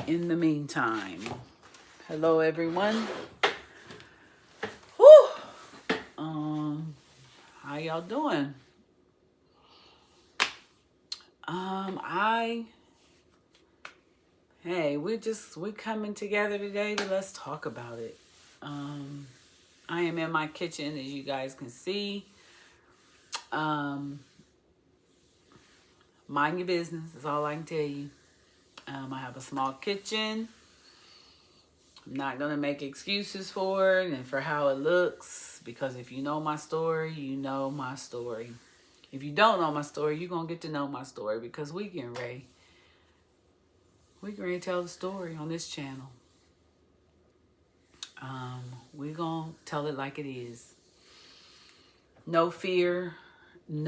in the meantime. Hello, everyone. Whew. How y'all doing? We're coming together today to let's talk about it. I am in my kitchen, as you guys can see. Mind your business, that's all I can tell you. I have a small kitchen. I'm not going to make excuses for it and for how it looks, because if you know my story, you know my story. If you don't know my story, you're going to get to know my story, because we getting ready to tell the story on this channel. We're going to tell it like it is. No fear, we're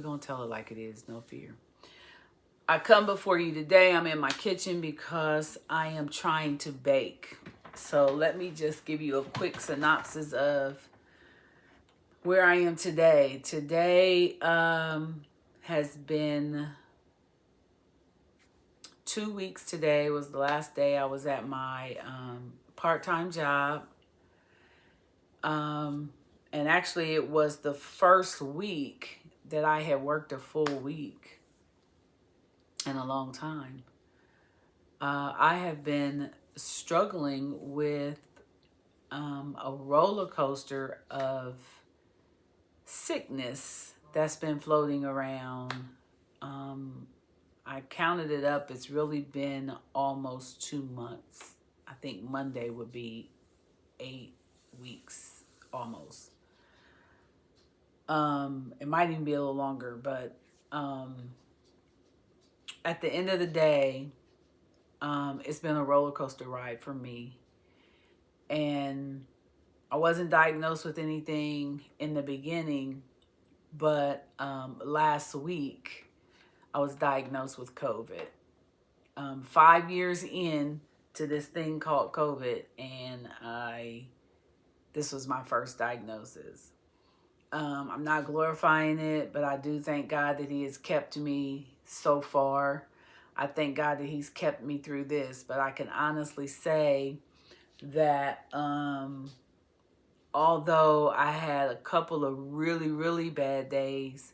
going to tell it like it is, no fear. I come before you today. I'm in my kitchen because I am trying to bake. So let me just give you a quick synopsis of where I am today. Today has been 2 weeks. Today was the last day I was at my part-time job. And actually it was the first week that I had worked a full week in a long time. I have been struggling with a roller coaster of sickness that's been floating around. I counted it up. It's really been almost 2 months. I think Monday would be 8 weeks almost. It might even be a little longer, but at the end of the day, it's been a roller coaster ride for me. And I wasn't diagnosed with anything in the beginning, but last week I was diagnosed with COVID. 5 years in to this thing called COVID, and this was my first diagnosis. I'm not glorifying it, but I do thank God that He has kept me so far. I thank God that He's kept me through this, but I can honestly say that although I had a couple of really, really bad days,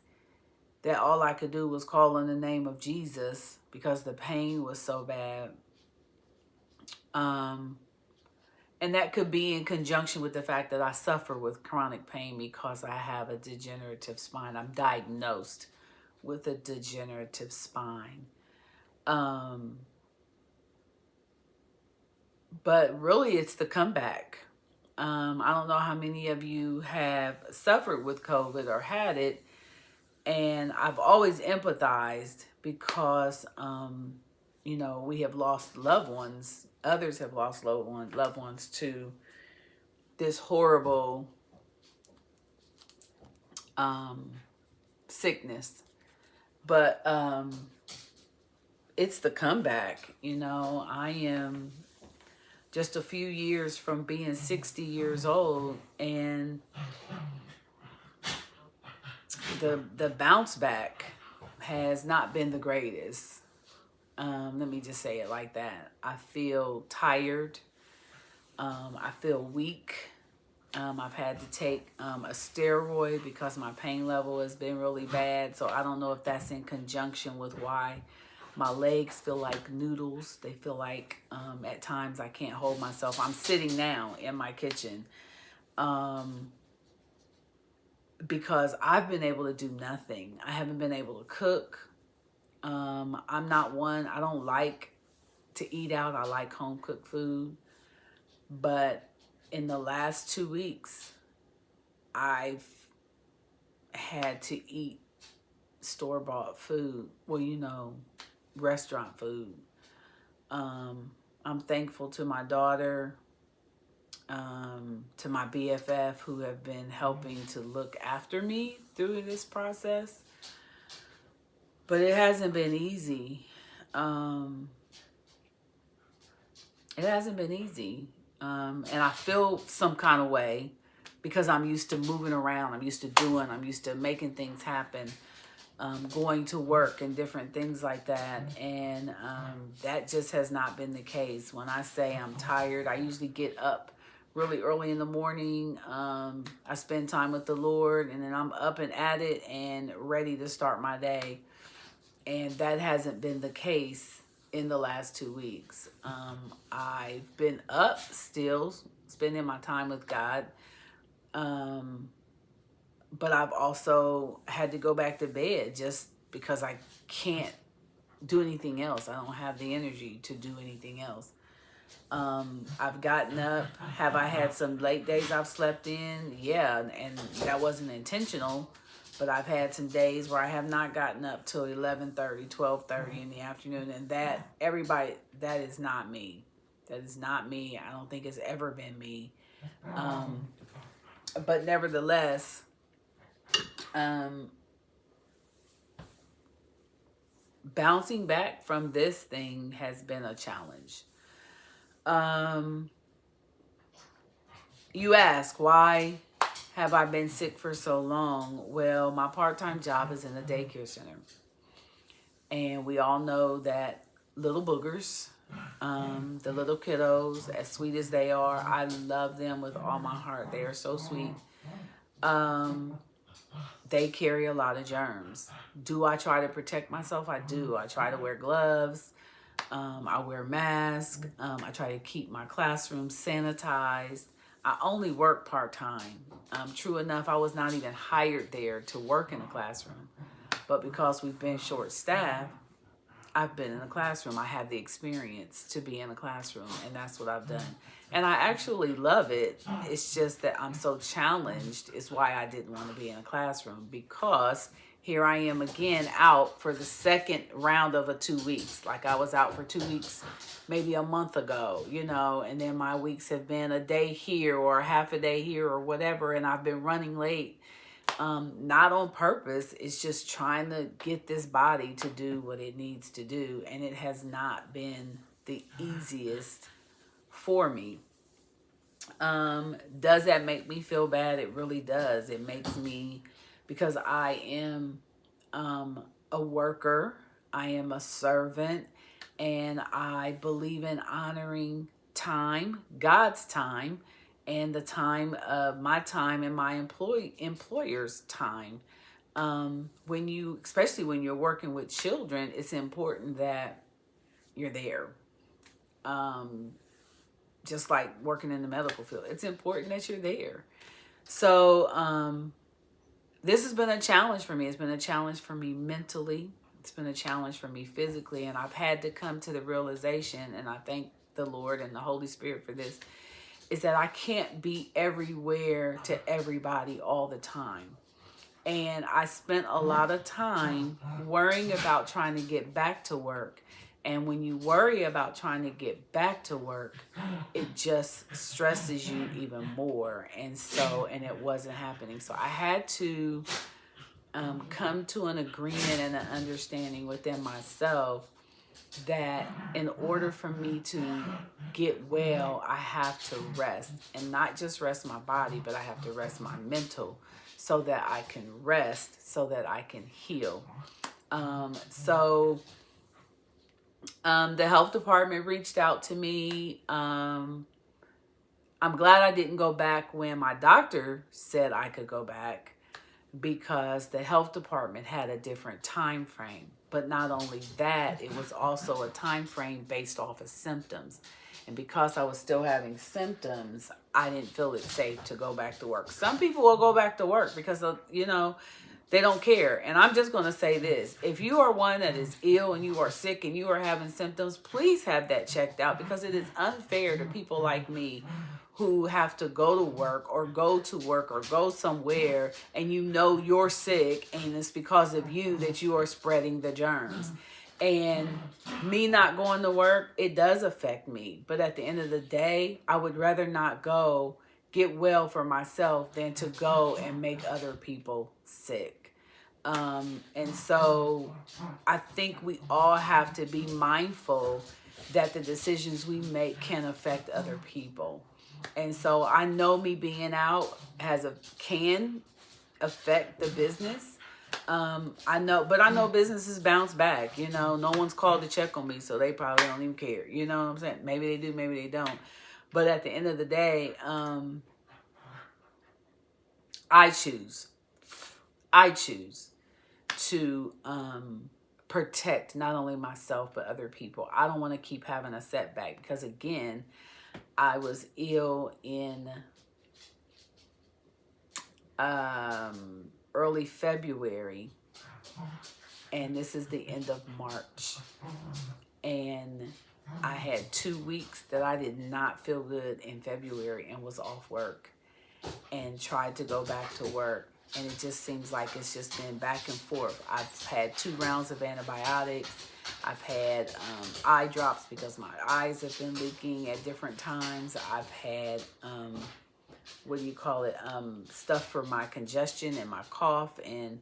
that all I could do was call on the name of Jesus because the pain was so bad. And that could be in conjunction with the fact that I suffer with chronic pain because I have a degenerative spine. I'm diagnosed with a degenerative spine. But really, it's the comeback. I don't know how many of you have suffered with COVID or had it. And I've always empathized because, we have lost loved ones. Others have lost loved ones to this horrible sickness. But it's the comeback. I am just a few years from being 60 years old, and the bounce back has not been the greatest. Let me just say it like that. I feel tired. I feel weak. I've had to take a steroid because my pain level has been really bad. So I don't know if that's in conjunction with why my legs feel like noodles. They feel like at times I can't hold myself. I'm sitting now in my kitchen because I've been able to do nothing. I haven't been able to cook. I'm not one, I don't like to eat out. I like home cooked food. But in the last 2 weeks, I've had to eat store-bought food. Well, restaurant food. I'm thankful to my daughter, to my BFF, who have been helping to look after me through this process. But it hasn't been easy. It hasn't been easy. And I feel some kind of way because I'm used to moving around. I'm used to making things happen. going to work and different things like that. And that just has not been the case. When I say I'm tired, I usually get up really early in the morning. I spend time with the Lord, and then I'm up and at it and ready to start my day. And that hasn't been the case in the last 2 weeks. I've been up still, spending my time with God. But I've also had to go back to bed just because I can't do anything else. I don't have the energy to do anything else. I've gotten up. Have I had some late days I've slept in? Yeah, and that wasn't intentional. But I've had some days where I have not gotten up till 11:30, 12:30 in the afternoon. And that is not me. That is not me. I don't think it's ever been me. But nevertheless, bouncing back from this thing has been a challenge. You ask, why have I been sick for so long? Well, my part-time job is in a daycare center. And we all know that little boogers, the little kiddos, as sweet as they are, I love them with all my heart. They are so sweet. They carry a lot of germs. Do I try to protect myself? I do. I try to wear gloves. I wear masks. I try to keep my classroom sanitized. I only work part-time. True enough, I was not even hired there to work in a classroom. But because we've been short-staffed, I've been in a classroom. I have the experience to be in a classroom, and that's what I've done. And I actually love it. It's just that I'm so challenged is why I didn't want to be in a classroom, because here I am again out for the second round of a 2 weeks. Like I was out for 2 weeks maybe a month ago, and then my weeks have been a day here or half a day here or whatever, and I've been running late. Not on purpose. It's just trying to get this body to do what it needs to do. And it has not been the easiest for me. Does that make me feel bad? It really does. It makes me, because I am a worker. I am a servant. And I believe in honoring time, God's time, and the time of my time and my employer's time. Especially when you're working with children, it's important that you're there. Just like working in the medical field, it's important that you're there. So this has been a challenge for me. It's been a challenge for me mentally. It's been a challenge for me physically. And I've had to come to the realization, and I thank the Lord and the Holy Spirit for this, is that I can't be everywhere to everybody all the time. And I spent a lot of time worrying about trying to get back to work. And when you worry about trying to get back to work, it just stresses you even more. And it wasn't happening. So I had to come to an agreement and an understanding within myself that in order for me to get well, I have to rest, and not just rest my body, but I have to rest my mental, so that I can rest, so that I can heal. The health department reached out to me. I'm glad I didn't go back when my doctor said I could go back, because the health department had a different time frame. But not only that, it was also a time frame based off of symptoms. And because I was still having symptoms, I didn't feel it safe to go back to work. Some people will go back to work because, they don't care. And I'm just going to say this. If you are one that is ill and you are sick and you are having symptoms, please have that checked out, because it is unfair to people like me who have to go to work or go somewhere and you're sick, and it's because of you that you are spreading the germs. And me not going to work, it does affect me. But at the end of the day, I would rather not go get well for myself than to go and make other people sick. And so I think we all have to be mindful that the decisions we make can affect other people. And so I know me being out can affect the business. I know businesses bounce back. You know, no one's called to check on me, so they probably don't even care. You know what I'm saying? Maybe they do, maybe they don't. But at the end of the day, I choose. I choose to protect not only myself but other people. I don't want to keep having a setback because, again, I was ill in early February, and this is the end of March, and I had 2 weeks that I did not feel good in February and was off work and tried to go back to work, and it just seems like it's just been back and forth. I've had 2 rounds of antibiotics. I've had eye drops because my eyes have been leaking at different times. I've had stuff for my congestion and my cough, and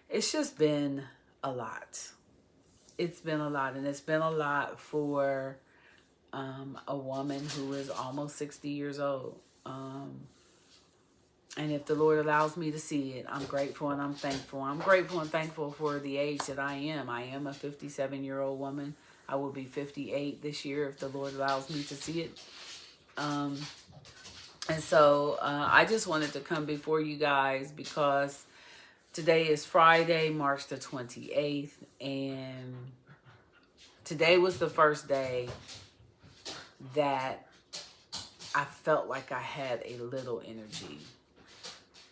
it's just been a lot. It's been a lot, and it's been a lot for a woman who is almost 60 years old. And if the Lord allows me to see it, I'm grateful and I'm thankful. I'm grateful and thankful for the age that I am. I am a 57-year-old woman. I will be 58 this year if the Lord allows me to see it. And so I just wanted to come before you guys because today is Friday, March the 28th. And today was the first day that I felt like I had a little energy.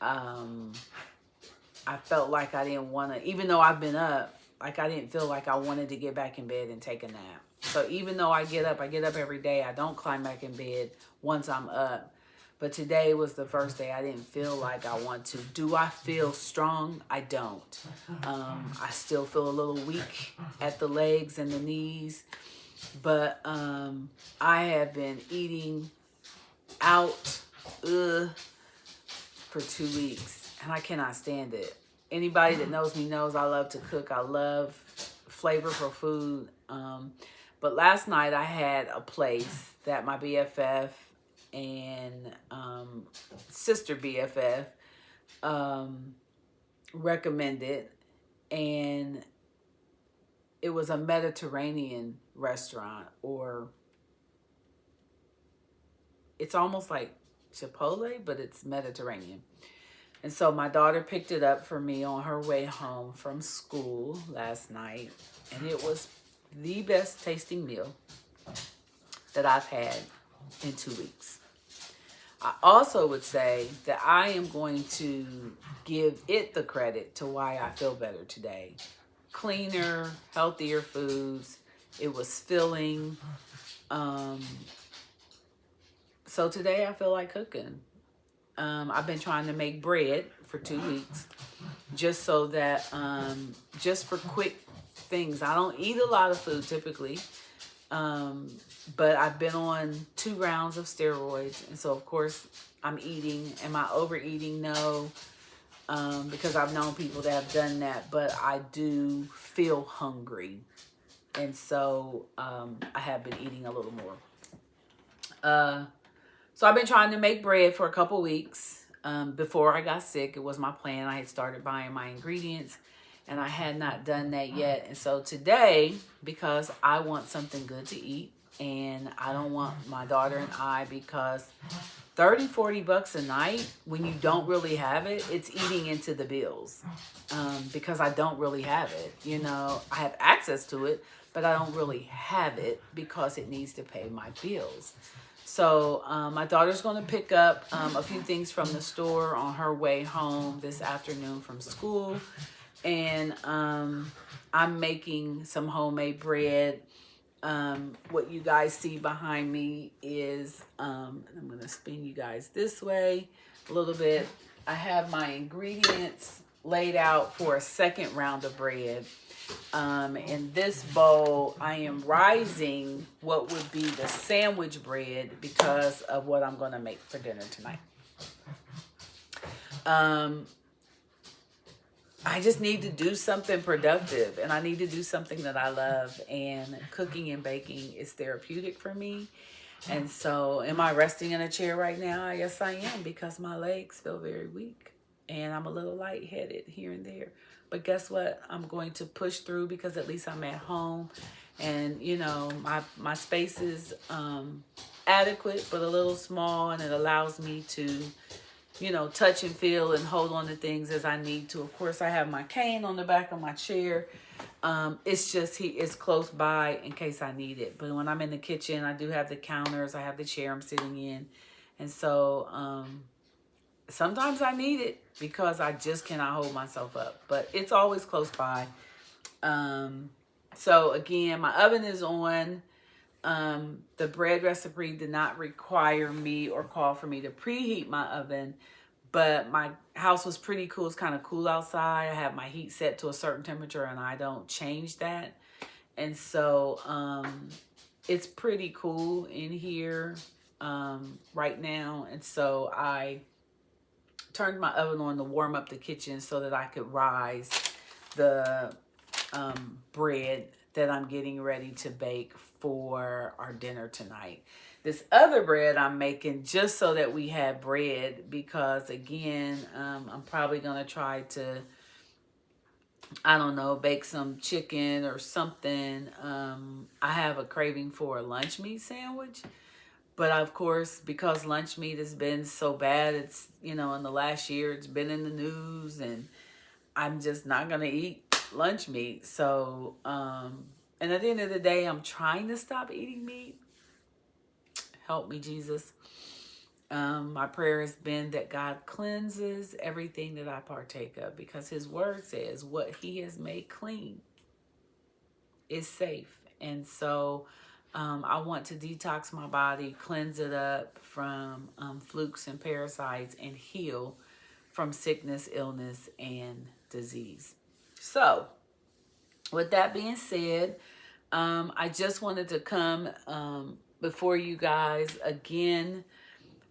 I felt like I didn't want to, even though I've been up, like I didn't feel like I wanted to get back in bed and take a nap. So even though I get up every day. I don't climb back in bed once I'm up. But today was the first day I didn't feel like I want to. Do I feel strong? I don't. I still feel a little weak at the legs and the knees. But I have been eating out for 2 weeks, and I cannot stand it. Anybody that knows me knows I love to cook. I love flavorful food. But last night I had a place that my BFF and sister BFF recommended, and it was a Mediterranean restaurant, or it's almost like Chipotle, but it's Mediterranean. And so my daughter picked it up for me on her way home from school last night, and it was the best tasting meal that I've had in 2 weeks. I also would say that I am going to give it the credit to why I feel better today. Cleaner, healthier foods. It was filling. So today I feel like cooking. I've been trying to make bread for 2 weeks just so that, just for quick things. I don't eat a lot of food typically, but I've been on 2 rounds of steroids. And so, of course, I'm eating. Am I overeating? No, because I've known people that have done that, but I do feel hungry. And so I have been eating a little more. So I've been trying to make bread for a couple weeks. Before I got sick, it was my plan. I had started buying my ingredients, and I had not done that yet. And so today, because I want something good to eat, and I don't want my daughter and I, because $30-40 a night, when you don't really have it, it's eating into the bills. Because I don't really have it. You know, I have access to it, but I don't really have it because it needs to pay my bills. So my daughter's going to pick up a few things from the store on her way home this afternoon from school. And I'm making some homemade bread. What you guys see behind me is, I'm going to spin you guys this way a little bit. I have my ingredients laid out for a second round of bread. In this bowl, I am rising what would be the sandwich bread because of what I'm going to make for dinner tonight. I just need to do something productive, and I need to do something that I love, and cooking and baking is therapeutic for me. And so am I resting in a chair right now? Yes, I am, because my legs feel very weak and I'm a little lightheaded here and there. But guess what? I'm going to push through because at least I'm at home, and you know my space is adequate but a little small, and it allows me to, you know, touch and feel and hold on to things as I need to. Of course, I have my cane on the back of my chair. It's just he is close by in case I need it. But when I'm in the kitchen, I do have the counters. I have the chair I'm sitting in, and so sometimes I need it because I just cannot hold myself up. But it's always close by. So again, my oven is on. The bread recipe did not require me or call for me to preheat my oven, but my house was pretty cool. It's kind of cool outside. I have my heat set to a certain temperature and I don't change that. And so it's pretty cool in here right now. And so I turned my oven on to warm up the kitchen so that I could rise the bread that I'm getting ready to bake for our dinner tonight. This other bread I'm making just so that we have bread because, again, I'm probably going to try to, I don't know, bake some chicken or something. I have a craving for a lunch meat sandwich. But of course, because lunch meat has been so bad, it's, you know, in the last year, it's been in the news and I'm just not going to eat lunch meat. So, and at the end of the day, I'm trying to stop eating meat. Help me, Jesus. My prayer has been that God cleanses everything that I partake of because his word says what he has made clean is safe. And so I want to detox my body, cleanse it up from flukes and parasites, and heal from sickness, illness, and disease. So with that being said, I just wanted to come before you guys again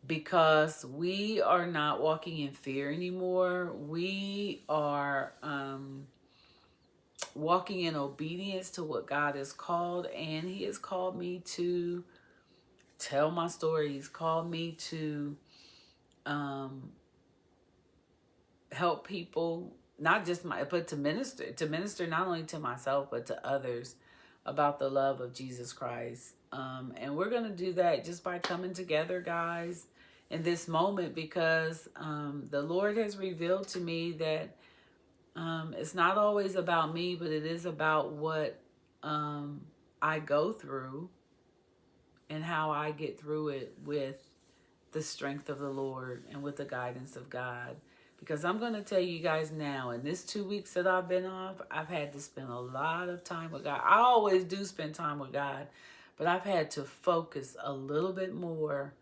because we are not walking in fear anymore. We are walking in obedience to what God has called, and he has called me to tell my story. He's called me to help people, not just but to minister not only to myself but to others about the love of Jesus Christ. And we're going to do that just by coming together, guys, in this moment because the Lord has revealed to me that it's not always about me, but it is about what I go through and how I get through it with the strength of the Lord and with the guidance of God. Because I'm going to tell you guys now, in this 2 weeks that I've been off, I've had to spend a lot of time with God. I always do spend time with God, but I've had to focus a little bit more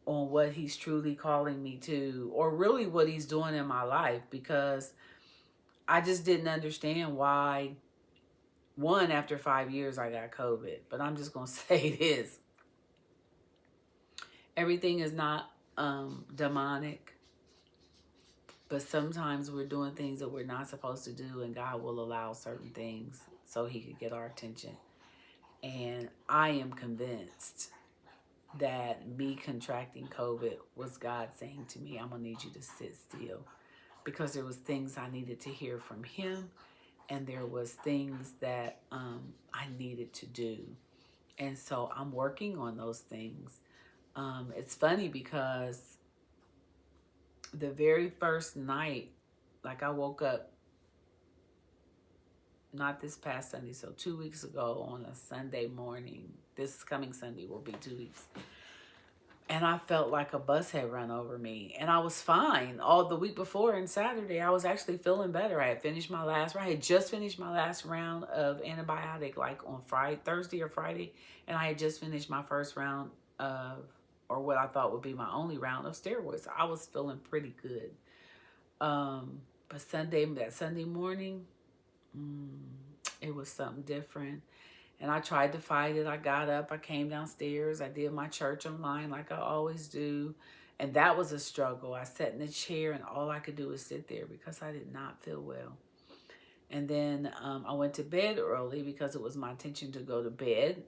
on what he's truly calling me to, or really what he's doing in my life, because I just didn't understand why, one, after 5 years, I got COVID. But I'm just going to say this. Everything is not demonic. But sometimes we're doing things that we're not supposed to do, and God will allow certain things so he could get our attention. And I am convinced that me contracting COVID was God saying to me, I'm going to need you to sit still. Because there was things I needed to hear from him, and there was things that I needed to do. And so I'm working on those things. It's funny because the very first night, like I woke up, not this past Sunday, so 2 weeks ago on a Sunday morning. This coming Sunday will be 2 weeks. And I felt like a bus had run over me. And I was fine. All the week before and Saturday, I was actually feeling better. I had finished my last round. I had just finished my last round of antibiotic like on Thursday or Friday. And I had just finished my first round of, or what I thought would be my only round of steroids. I was feeling pretty good. But that Sunday morning, it was something different. And I tried to fight it. I got up, I came downstairs, I did my church online like I always do. And that was a struggle. I sat in the chair and all I could do was sit there because I did not feel well. And then I went to bed early because it was my intention to go to bed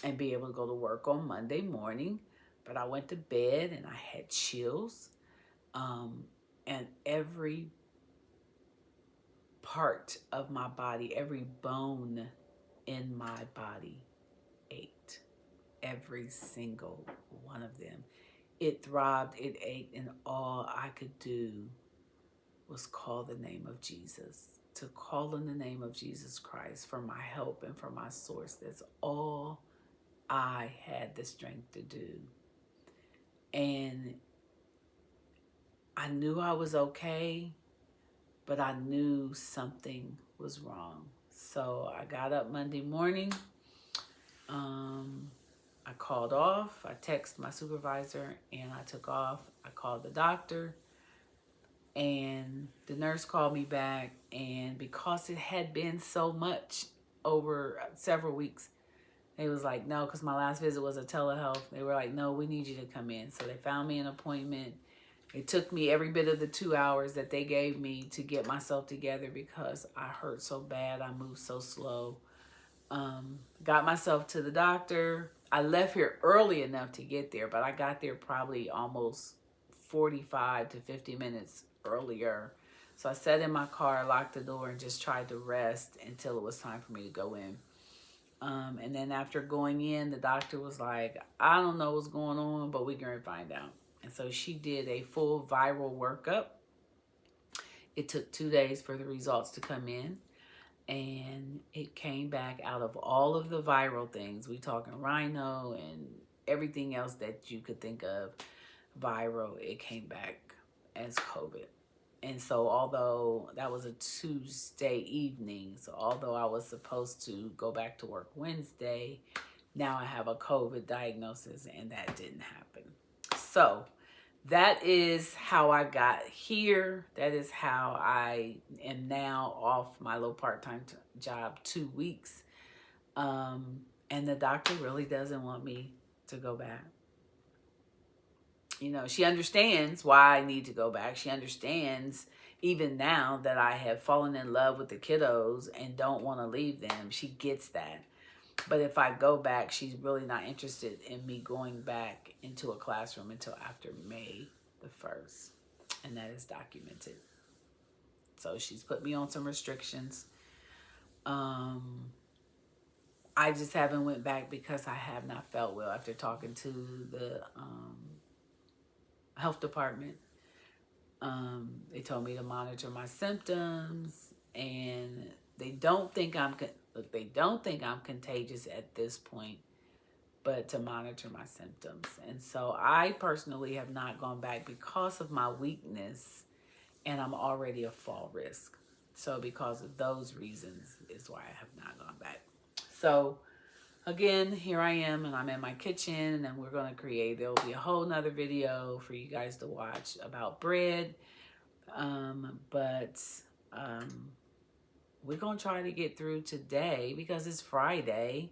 and be able to go to work on Monday morning. But I went to bed and I had chills. And every part of my body, every bone in my body ached. Every single one of them. It throbbed, it ached, and all I could do was call the name of Jesus. To call in the name of Jesus Christ for my help and for my source. That's all I had the strength to do. And I knew I was okay, but I knew something was wrong. So I got up Monday morning. I called off. I texted my supervisor and I took off. I called the doctor and the nurse called me back. And because it had been so much over several weeks, they was like, no, because my last visit was a telehealth. They were like, no, we need you to come in. So they found me an appointment. It took me every bit of the 2 hours that they gave me to get myself together because I hurt so bad. I moved so slow. Got myself to the doctor. I left here early enough to get there, but I got there probably almost 45 to 50 minutes earlier. So I sat in my car, locked the door, and just tried to rest until it was time for me to go in. And then after going in, the doctor was like, I don't know what's going on, but we're going to find out. And so she did a full viral workup. It took 2 days for the results to come in. And it came back out of all of the viral things. We talking rhino and everything else that you could think of viral. It came back as COVID. And so although that was a Tuesday evening, so although I was supposed to go back to work Wednesday, now I have a COVID diagnosis and that didn't happen. So that is how I got here. That is how I am now off my little part-time job 2 weeks. And the doctor really doesn't want me to go back. You know, she understands why I need to go back. She understands even now that I have fallen in love with the kiddos and don't want to leave them. She gets that. But if I go back, she's really not interested in me going back into a classroom until after May the 1st. And that is documented. So she's put me on some restrictions. I just haven't went back because I have not felt well after talking to the health department. They told me to monitor my symptoms, and they don't think I'm contagious at this point, but to monitor my symptoms. And so I personally have not gone back because of my weakness, and I'm already a fall risk. So because of those reasons is why I have not gone back. So again, here I am, and I'm in my kitchen, and we're going to create, there'll be a whole nother video for you guys to watch about bread. We're going to try to get through today because it's Friday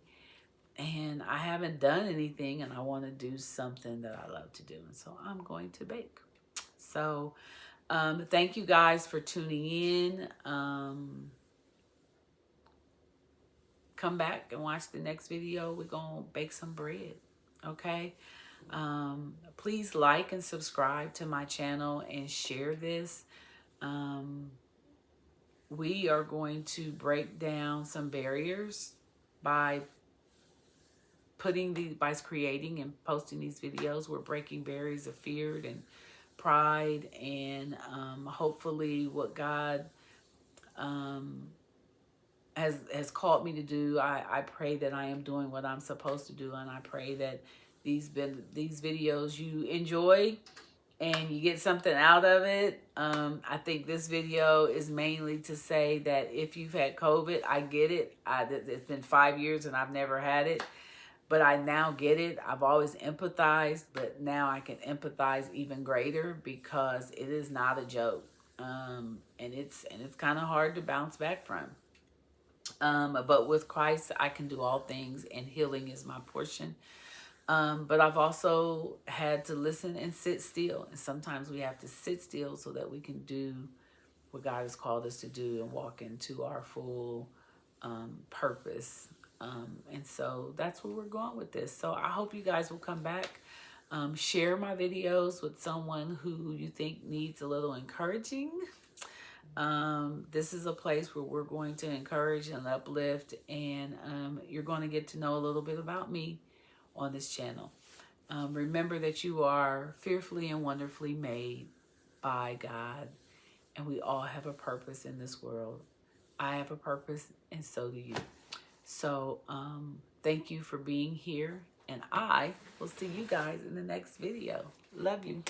and I haven't done anything and I want to do something that I love to do. And so I'm going to bake. So, thank you guys for tuning in. Come back and watch the next video. We're going to bake some bread. Okay. Please like and subscribe to my channel and share this. We are going to break down some barriers by creating and posting these videos. We're breaking barriers of fear and pride, and hopefully what God has called me to do. I pray that I am doing what I'm supposed to do, and I pray that these videos you enjoy and you get something out of it. I think this video is mainly to say that if you've had COVID, I get it. It's been 5 years and I've never had it, but I now get it. I've always empathized, but now I can empathize even greater because it is not a joke. And it's kind of hard to bounce back from. But with Christ, I can do all things, and healing is my portion. But I've also had to listen and sit still. And sometimes we have to sit still so that we can do what God has called us to do and walk into our full purpose. And so that's where we're going with this. So I hope you guys will come back. Share my videos with someone who you think needs a little encouraging. This is a place where we're going to encourage and uplift, and you're going to get to know a little bit about me on this channel. Remember that you are fearfully and wonderfully made by God, and we all have a purpose in this world. I have a purpose, and so do you. So thank you for being here, and I will see you guys in the next video. Love you.